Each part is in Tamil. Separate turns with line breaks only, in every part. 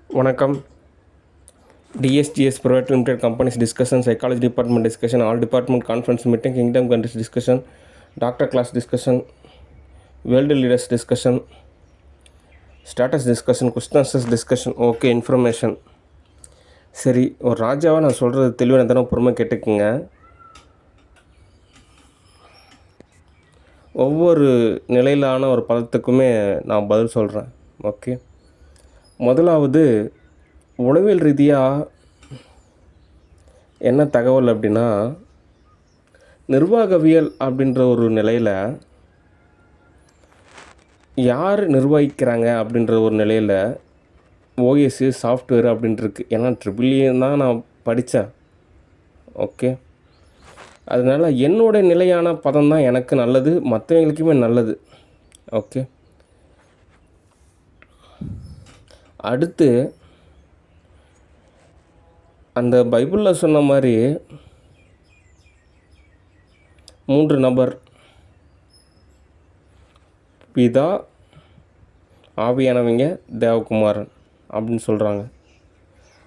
வணக்கம். DSGS Private Limited Companies Discussion, Psychology Department Discussion, All Department Conference Meeting, Kingdom Countries Discussion, Doctor Class Discussion, World Leaders Discussion, Status Discussion, Question Answers Discussion. Okay, information. சரி, ஒரு ராஜாவாக நான் சொல்கிறது தெளிவான தானே பொறுமை கேட்டுக்குங்க. ஒவ்வொரு நிலையிலான ஒரு பதத்துக்குமே நான் பதில் சொல்கிறேன். ஓகே, முதலாவது உளவியல் ரீதியாக என்ன தகவல் அப்படின்னா, நிர்வாகவியல் அப்படின்ற ஒரு நிலையில் யார் நிர்வகிக்கிறாங்க அப்படின்ற ஒரு நிலையில் ஓஎஸ்சி சாஃப்ட்வேர் அப்படின்ட்டுருக்கு. ஏன்னா ட்ரிபிள்இ தான் நான் படித்தேன். ஓகே, அதனால் என்னோடய நிலையான பதம் தான் எனக்கு நல்லது, மற்றவங்களுக்குமே நல்லது. ஓகே, அடுத்து அந்த பைபிளில் சொன்ன மாதிரி 3 நபர், பிதா, ஆவியானவங்க, தேவகுமாரன் அப்படின்னு சொல்கிறாங்க.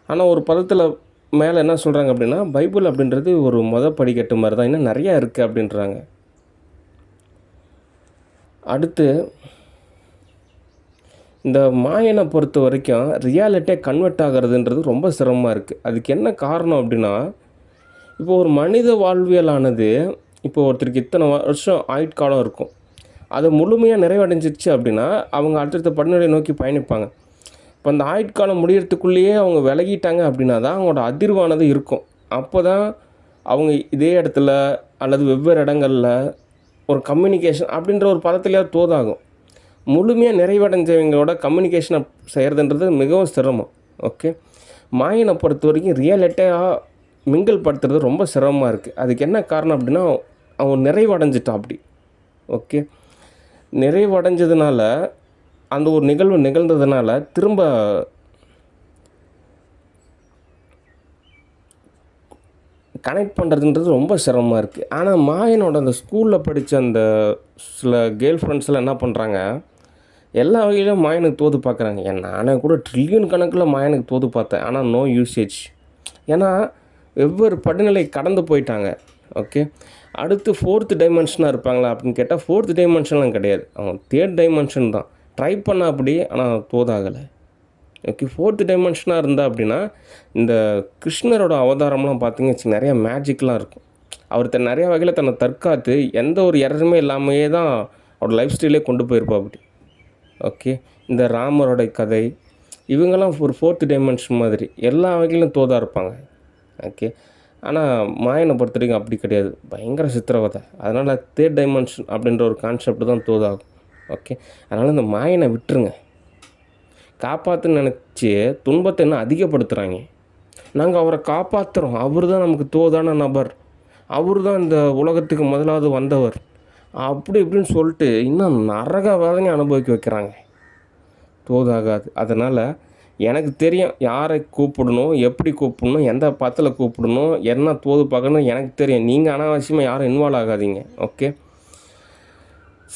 ஆனால் ஒரு பதத்தில் மேலே என்ன சொல்கிறாங்க அப்படின்னா, பைபிள் அப்படின்றது ஒரு படிக்கட்டு மாதிரி தான், இன்னும் நிறையா இருக்குது அப்படின்றாங்க. அடுத்து இந்த மாயனை பொறுத்த வரைக்கும் ரியாலிட்டியாக கன்வெர்ட் ஆகிறதுன்றது ரொம்ப சிரமமாக இருக்குது. அதுக்கு என்ன காரணம் அப்படின்னா, இப்போ ஒரு மனித வாழ்வியலானது, இப்போ ஒருத்தருக்கு இத்தனை வருஷம் ஆயுட்காலம் இருக்கும், அதை முழுமையாக நிறைவடைஞ்சிச்சு அப்படின்னா அவங்க அடுத்தடுத்த படிநிலை நோக்கி பயணிப்பாங்க. இப்போ அந்த ஆயுட்காலம் முடியறதுக்குள்ளேயே அவங்க விலகிட்டாங்க அப்படின்னா தான் அவங்களோட அதிர்வானது இருக்கும். அப்போ தான் அவங்க இதே இடத்துல அல்லது வெவ்வேறு இடங்களில் ஒரு கம்யூனிகேஷன் அப்படின்ற ஒரு பதத்துலேயே தோதாகும். முழுமையாக நிறைவடைஞ்சவங்களோட கம்யூனிகேஷனை செய்கிறதுன்றது மிகவும் சிரமம். ஓகே, மாயனை பொறுத்த வரைக்கும் ரியாலிட்டியாக மிங்கிள் படுத்துறது ரொம்ப சிரமமாக இருக்குது. அதுக்கு என்ன காரணம் அப்படின்னா, அவன் நிறைவடைஞ்சிட்டான் அப்படி. ஓகே, நிறைவடைஞ்சதுனால அந்த ஒரு நிகழ்வு நிகழ்ந்ததுனால திரும்ப கனெக்ட் பண்ணுறதுன்றது ரொம்ப சிரமமாக இருக்குது. ஆனால் மாயனோட அந்த ஸ்கூலில் படித்த அந்த சில கேர்ள் ஃப்ரெண்ட்ஸ்லாம் என்ன பண்ணுறாங்க, எல்லா வகையிலும் மாயனுக்கு தோது பார்க்குறாங்க. நானே கூட ட்ரில்லியன் கணக்கில் மாயனுக்கு தோது பார்த்தேன், ஆனால் நோ யூசேஜ். ஏன்னா வெவ்வேறு படிநிலை கடந்து போயிட்டாங்க. ஓகே, அடுத்து 4th டைமென்ஷனாக இருப்பாங்களா அப்படின்னு கேட்டால் 4th டைமென்ஷன்லாம் கிடையாது, அவங்க 3rd டைமென்ஷன் தான். ட்ரை பண்ண அப்படி, ஆனால் தோதாகலை. ஓகே, 4th டைமென்ஷனாக இருந்தால் அப்படின்னா, இந்த கிருஷ்ணரோட அவதாரம்லாம் பார்த்திங்க வச்சு நிறையா மேஜிக்லாம் இருக்கும். அவர் நிறையா வகையில் தன்னை தற்காத்து எந்த ஒரு எரருமே இல்லாமையே தான் அவரோட லைஃப் ஸ்டைலே கொண்டு போயிருப்பா அப்படி. ஓகே, இந்த ராமரோட கதை இவங்கெல்லாம் ஒரு 4th டைமென்ஷன் மாதிரி எல்லா வகையிலும் தோதாக இருப்பாங்க. ஓகே, ஆனால் மாயனை பொறுத்த வரைக்கும் அப்படி கிடையாது, பயங்கர சித்திரவதை. அதனால் 3rd டைமென்ஷன் அப்படின்ற ஒரு கான்செப்ட் தான் தோதாகும். ஓகே, அதனால் இந்த மாயனை விட்டுருங்க. காப்பாற்றுன்னு நினச்சி துன்பத்தை இன்னும் அதிகப்படுத்துகிறாங்க. நாங்கள் அவரை காப்பாற்றுறோம், அவர் தான் நமக்கு தோதான நபர், அவர் தான் இந்த உலகத்துக்கு முதலாவது வந்தவர், அப்படி இப்படின்னு சொல்லிட்டு இன்னும் நரக வேதனை அனுபவிக்க வைக்கிறாங்க. தோதாகாது. அதனால் எனக்கு தெரியும் யாரை கூப்பிடணும், எப்படி கூப்பிடணும், எந்த பத்தில் கூப்பிடணும், என்ன தோது பார்க்கணும் எனக்கு தெரியும். நீங்கள் அனாவசியமாக யாரும் இன்வால்வ் ஆகாதீங்க. ஓகே,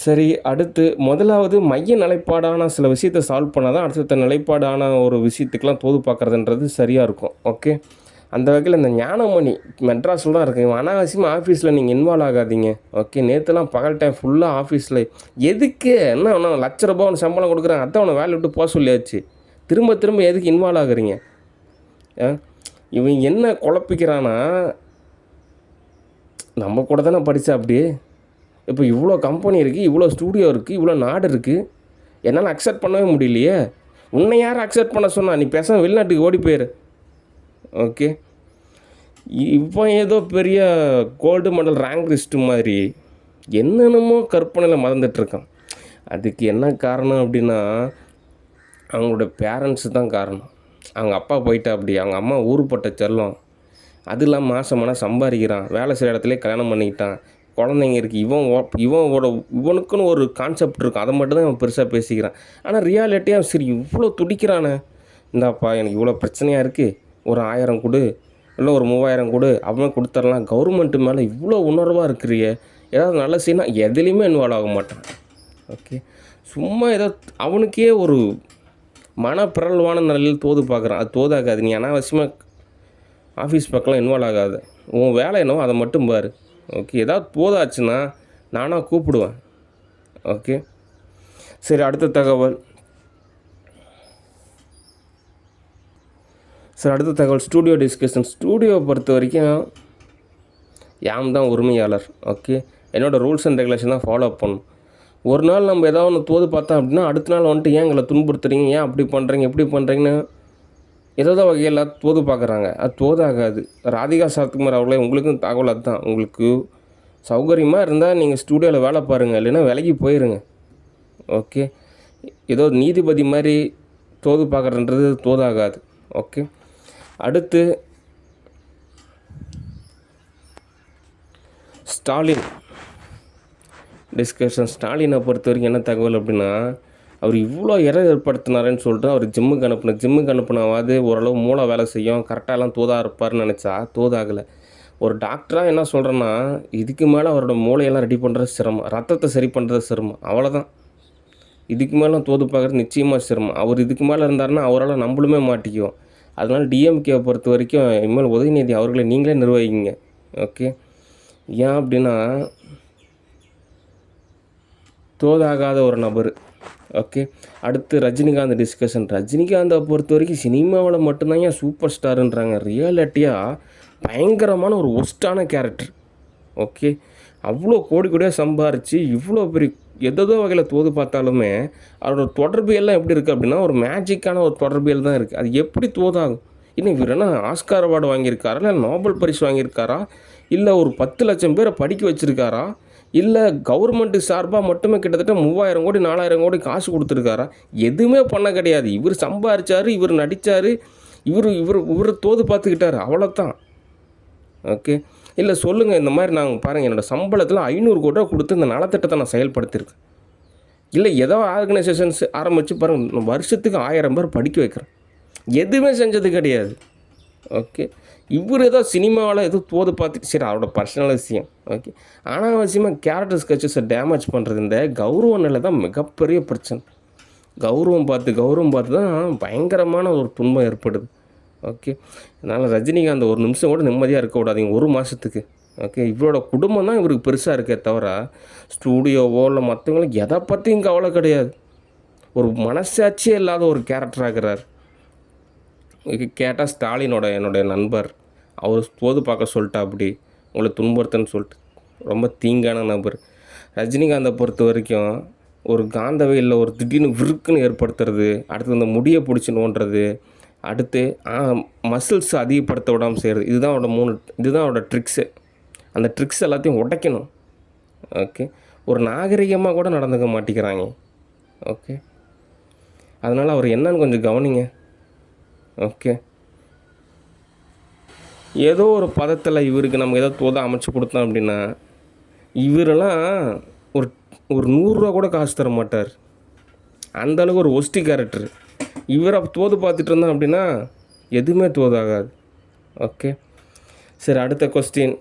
சரி. அடுத்து முதலாவது மைய நிலைப்பாடான சில விஷயத்தை சால்வ் பண்ணால் தான் அடுத்த நிலைப்பாடான ஒரு விஷயத்துக்கெலாம் தோது பார்க்குறதுன்றது சரியாக இருக்கும். ஓகே, அந்த வகையில் இந்த ஞானமணி மெட்ராஸில் தான் இருக்குது. அனாவசியமாக ஆஃபீஸில் நீங்கள் இன்வால்வ் ஆகாதீங்க. ஓகே, நேற்றுலாம் பகல் டைம் ஃபுல்லாக ஆஃபீஸில் எதுக்கு என்ன ஒன்று ₹1,00,000 ஒன்று சம்பளம் கொடுக்குறாங்க, அதான் அவனை வேலை விட்டு போக சொல்லியாச்சு, திரும்ப திரும்ப எதுக்கு இன்வால்வ் ஆகுறீங்க? இவன் என்ன குழப்பிக்கிறான்னா, நம்ம கூட தானே படித்தா அப்படி, இப்போ இவ்வளோ கம்பெனி இருக்குது, இவ்வளோ ஸ்டூடியோ இருக்குது, இவ்வளோ நாடு இருக்குது, என்னால் அக்செப்ட் பண்ணவே முடியலையே. உன்னை யார் அக்செப்ட் பண்ண சொன்னா? நீ பேசாமல் வெளிநாட்டுக்கு ஓடி போயிரு. ஓகே, இப்போ ஏதோ பெரிய கோல்டு மெடல் ரேங்க் லிஸ்ட்டு மாதிரி என்னென்னமோ கற்பனையில் மறந்துட்டுருக்கான். அதுக்கு என்ன காரணம் அப்படின்னா, அவங்களோட பேரண்ட்ஸு தான் காரணம். அவங்க அப்பா போயிட்டா அப்படி, அவங்க அம்மா ஊருப்பட்ட செல்லம், அது இல்லாமல் மாதமானால் சம்பாதிக்கிறான், வேலை செய்கிற இடத்துலேயே கல்யாணம் பண்ணிக்கிட்டான், குழந்தைங்க இருக்குது, இவனுக்குன்னு ஒரு கான்செப்ட் இருக்கும், அதை மட்டும் தான் இவன் பெருசாக பேசிக்கிறான். ஆனால் ரியாலிட்டியாக சரி இவ்வளோ துடிக்கிறானே, இந்தாப்பா எனக்கு இவ்வளோ பிரச்சனையாக இருக்குது, ஒரு 1000 கொடு, இல்லை ஒரு 3000 கொடு, அவன் கொடுத்துடலாம், கவர்மெண்ட்டு மேலே இவ்வளோ உணர்வாக இருக்கிறிய, ஏதாவது நல்ல செய்யணும், எதுலேயுமே இன்வால்வ் ஆக மாட்டான். ஓகே, சும்மா ஏதோ அவனுக்கே ஒரு மனப்பிறழ்வான நிலையில் தோது பார்க்குறான். அது தோதாகாது. நீ அனாவசியமாக ஆஃபீஸ் பக்கம்லாம் இன்வால்வ் ஆகாது. உன் வேலை என்னவோ அதை மட்டும் பாரு. ஓகே, ஏதாவது தோதாச்சுன்னா நானாக கூப்பிடுவேன். ஓகே, சரி, அடுத்த தகவல். Studio discussion. ஸ்டூடியோவை பொறுத்த வரைக்கும் யாம் தான் உரிமையாளர். ஓகே, என்னோடய ரூல்ஸ் அண்ட் ரெகுலேஷன் தான் ஃபாலோ பண்ணணும். ஒரு நாள் நம்ம ஏதாவது ஒன்று தோது பார்த்தோம் அப்படின்னா அடுத்த நாள் வந்துட்டு ஏன் எங்களை துன்புறுத்துறீங்க, ஏன் அப்படி பண்ணுறீங்க, எப்படி பண்ணுறீங்கன்னு ஏதோ வகையில் தோது பார்க்குறாங்க. அது தோதாகாது. ராதிகா சரத்குமார் அவர்களே, உங்களுக்கும் தகவல் அதுதான். உங்களுக்கு சௌகரியமாக இருந்தால் நீங்கள் ஸ்டூடியோவில் வேலை பாருங்கள், இல்லைன்னா விலகி போயிருங்க. ஓகே, ஏதோ நீதிபதி மாதிரி தோது பார்க்குறன்றது தோதாகாது. ஓகே, அடுத்து ஸ்டாலின் டிஸ்கஷன். ஸ்டாலினை பொறுத்த வரைக்கும் என்ன தகவல் அப்படின்னா, அவர் இவ்வளோ ஏற்படுத்தினாருன்னு சொல்லிட்டு அவர் ஜிம்முக்கு அனுப்புனாவது ஓரளவு மூளை வேலை செய்யும், கரெக்டாக எல்லாம் தோதாக இருப்பார்னு நினச்சா தோதாகலை. ஒரு டாக்டராக என்ன சொல்கிறேன்னா, இதுக்கு மேலே அவரோட மூளையெல்லாம் ரெடி பண்ணுறது சிரமம், ரத்தத்தை சரி பண்ணுறது சிரமம், அவ்வளோதான். இதுக்கு மேலே தோது பார்க்குறது நிச்சயமாக சிரமம். அவர் இதுக்கு மேலே இருந்தாருன்னா அவரால் நம்மளுமே மாட்டிக்குவோம். அதனால் டிஎம்கேவை பொறுத்த வரைக்கும் இனிமேல் உதயநிதி அவர்களை நீங்களே நிர்வகிங்க. ஓகே, ஏன் அப்படின்னா தோதாகாத ஒரு நபர். ஓகே, அடுத்து ரஜினிகாந்த் டிஸ்கஷன். ரஜினிகாந்தை பொறுத்த வரைக்கும் சினிமாவில் மட்டும்தான் ஏன் சூப்பர் ஸ்டாருன்றாங்க. ரியாலிட்டியாக பயங்கரமான ஒரு ஒஸ்ட்டான கேரக்டர். ஓகே, அவ்வளோ கோடி கோடியாக சம்பாரித்து இவ்வளோ பெரிய எதோ வகையில் தோது பார்த்தாலுமே அவரோட தொடர்பியெல்லாம் எப்படி இருக்குது அப்படின்னா ஒரு மேஜிக்கான ஒரு தொடர்பியல் தான் இருக்குது. அது எப்படி தோதாகும்? இன்னும் இவர் என்ன ஆஸ்கார் அவார்டு வாங்கியிருக்காரா, இல்லை நோபல் பரிசு வாங்கியிருக்காரா, இல்லை ஒரு 10 லட்சம் பேரை படிக்க வச்சுருக்காரா, இல்லை கவர்மெண்ட்டு சார்பாக மட்டுமே கிட்டத்தட்ட 3000 கோடி 4000 கோடி காசு கொடுத்துருக்காரா? எதுவுமே பண்ண கிடையாது. இவர் சம்பாரித்தார், இவர் நடித்தார், இவர் தோது பார்த்துக்கிட்டார், அவ்வளோதான். ஓகே, இல்லை சொல்லுங்கள், இந்த மாதிரி நாங்கள் பாருங்கள் என்னோடய சம்பளத்தில் 500 கோடி ரூபா கொடுத்து இந்த நலத்திட்டத்தை நான் செயல்படுத்தியிருக்கேன். இல்லை ஏதோ ஆர்கனைசேஷன்ஸ் ஆரம்பித்து பாருங்கள், வருஷத்துக்கு 1000 பேர் படிக்க வைக்கிறேன். எதுவுமே செஞ்சது கிடையாது. ஓகே, இவர் ஏதோ சினிமாவில் ஏதோ தோது பார்த்துட்டு சரி அவரோட பர்சனல் விஷயம். ஓகே, அனாவசியமாக கேரக்டர் ஸ்கெச்சஸை டேமேஜ் பண்ணுறது இந்த கௌரவ நிலை தான் மிகப்பெரிய பிரச்சனை. கௌரவம் பார்த்து தான் பயங்கரமான ஒரு துன்பம் ஏற்படுது. ஓகே, அதனால் ரஜினிகாந்த் ஒரு நிமிஷம் கூட நிம்மதியாக இருக்கக்கூடாதீங்க ஒரு மாதத்துக்கு. ஓகே, இவரோட குடும்பம் தான் இவருக்கு பெருசாக இருக்கே தவிர ஸ்டூடியோவோ இல்லை மற்றவங்களும் எதை பற்றியும் கவலை கிடையாது. ஒரு மனசாட்சியே இல்லாத ஒரு கேரக்டர் ஆகிறார். கேட்டால் ஸ்டாலினோட என்னுடைய நண்பர் அவர் தோது பார்க்க சொல்லிட்டா அப்படி உங்களை துன்புறுத்தன்னு சொல்லிட்டு ரொம்ப தீங்கான நபர். ரஜினிகாந்தை பொறுத்த வரைக்கும் ஒரு காந்தவையில் ஒரு திடீர்னு விருக்குன்னு ஏற்படுத்துறது, அடுத்து அந்த முடியை பிடிச்சி நோண்டுறது, அடுத்து மசில்ஸ் அதிகப்படுத்த விடாமல் செய்கிறது, இதுதான் அவரோட ட்ரிக்ஸு. அந்த ட்ரிக்ஸ் எல்லாத்தையும் உடைக்கணும். ஓகே, ஒரு நாகரிகமாக கூட நடந்துக்க மாட்டேங்கிறாங்க. ஓகே, அதனால் அவர் என்னன்னு கொஞ்சம் கவனிங்க. ஓகே, ஏதோ ஒரு பதத்தில் இவருக்கு நம்ம ஏதோ தோதை அமைச்சு கொடுத்தோம் அப்படின்னா இவரெல்லாம் ஒரு 100 ரூபா கூட காசு தர மாட்டார். அந்தளவுக்கு ஒரு ஒஸ்டி கேரக்டர். இவரை தோது பார்த்துட்டு இருந்தோம் அப்படின்னா எதுவுமே தோதாகாது. ஓகே, சரி, அடுத்த கொஸ்டின்.